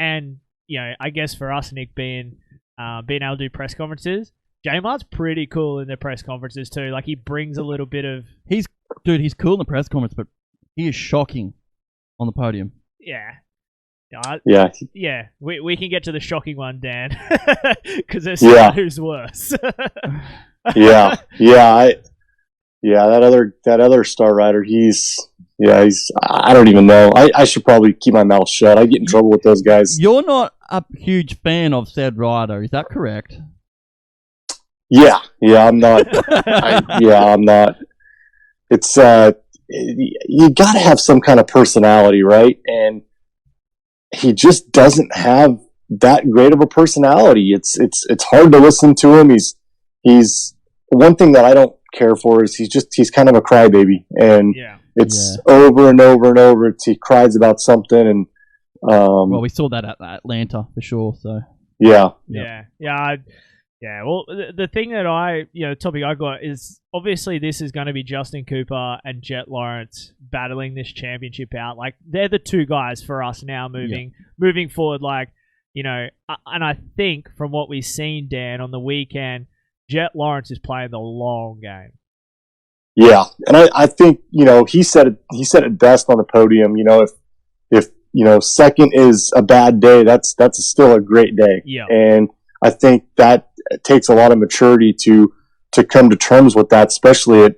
And I guess for us, Nick, being able to do press conferences, J-Mart's pretty cool in the press conferences too. Like, he brings a little bit of... He's cool in the press conference, but he is shocking on the podium. Yeah. We can get to the shocking one, Dan, because there's someone who's worse. That other star rider, he's I don't even know. I should probably keep my mouth shut. I get in trouble with those guys. You're not a huge fan of said rider, is that correct? Yeah, I'm not. I'm not. It's you got to have some kind of personality, right? And he just doesn't have that great of a personality. It's hard to listen to him. He's one thing that I don't care for is he's kind of a crybaby, and it's over and over and over. He cries about something, and well, we saw that at Atlanta for sure. So Well, the thing that topic I got is obviously this is going to be Justin Cooper and Jet Lawrence battling this championship out. Like, they're the two guys for us now moving forward. Like, and I think from what we've seen, Dan, on the weekend, Jet Lawrence is playing the long game. Yeah, and I think he said it best on the podium. If second is a bad day, that's still a great day. Yeah, and I think that takes a lot of maturity to come to terms with that, especially at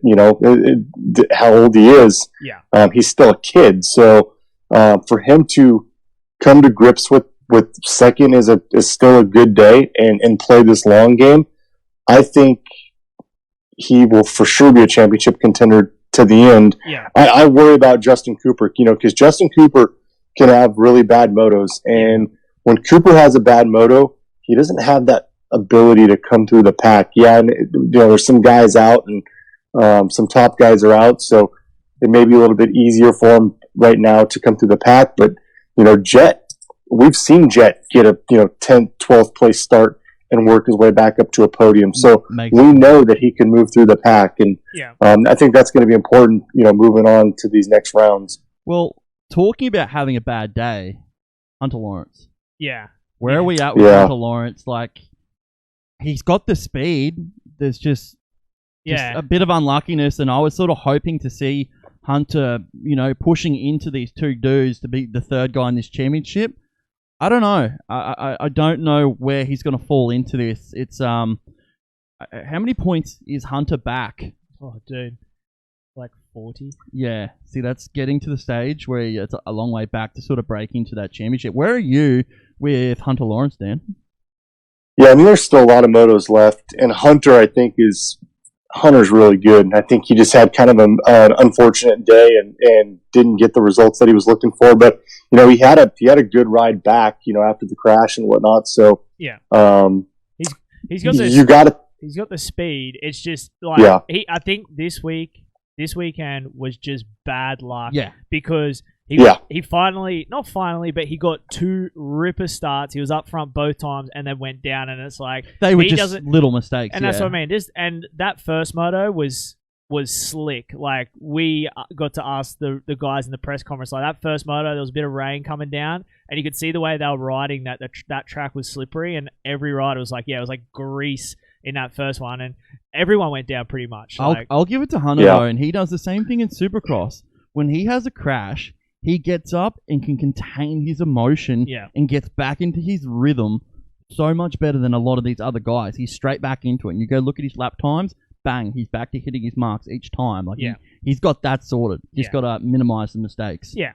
how old he is. Yeah, he's still a kid, so for him to come to grips with second is still a good day and play this long game. I think he will for sure be a championship contender to the end. Yeah, I worry about Justin Cooper, because Justin Cooper can have really bad motos, and when Cooper has a bad moto, he doesn't have that ability to come through the pack. Yeah, and there's some guys out, and some top guys are out, so it may be a little bit easier for him right now to come through the pack. But Jet, we've seen Jet get a 10th, 12th place start and work his way back up to a podium. So we know that he can move through the pack, and I think that's going to be important. Moving on to these next rounds. Well, talking about having a bad day, Hunter Lawrence. Yeah. Where are we at with Hunter Lawrence? Like, he's got the speed. There's just a bit of unluckiness, and I was sort of hoping to see Hunter, pushing into these two dudes to be the third guy in this championship. I don't know. I don't know where he's going to fall into this. It's how many points is Hunter back? Oh, dude, like 40. Yeah. See, that's getting to the stage where it's a long way back to sort of break into that championship. Where are you with Hunter Lawrence, Dan? Yeah, I mean, there's still a lot of motos left, and Hunter's really good. And I think he just had kind of an unfortunate day and didn't get the results that he was looking for. But he had a good ride back, after the crash and whatnot. So he's got the speed. It's just like I think this weekend was just bad luck. Yeah, because he got two ripper starts. He was up front both times and then went down, and it's like they were just little mistakes. And that's what I mean. And that first moto was slick. Like, we got to ask the guys in the press conference, like, that first moto, there was a bit of rain coming down, and you could see the way they were riding that track was slippery, and every rider was like, it was like grease in that first one, and everyone went down pretty much. I'll give it to Hunter though, and he does the same thing in Supercross. When he has a crash, he gets up and can contain his emotion and gets back into his rhythm so much better than a lot of these other guys. He's straight back into it, and you go look at his lap times, bang, he's back to hitting his marks each time. Like, he's got that sorted. He's got to minimize the mistakes. Yeah,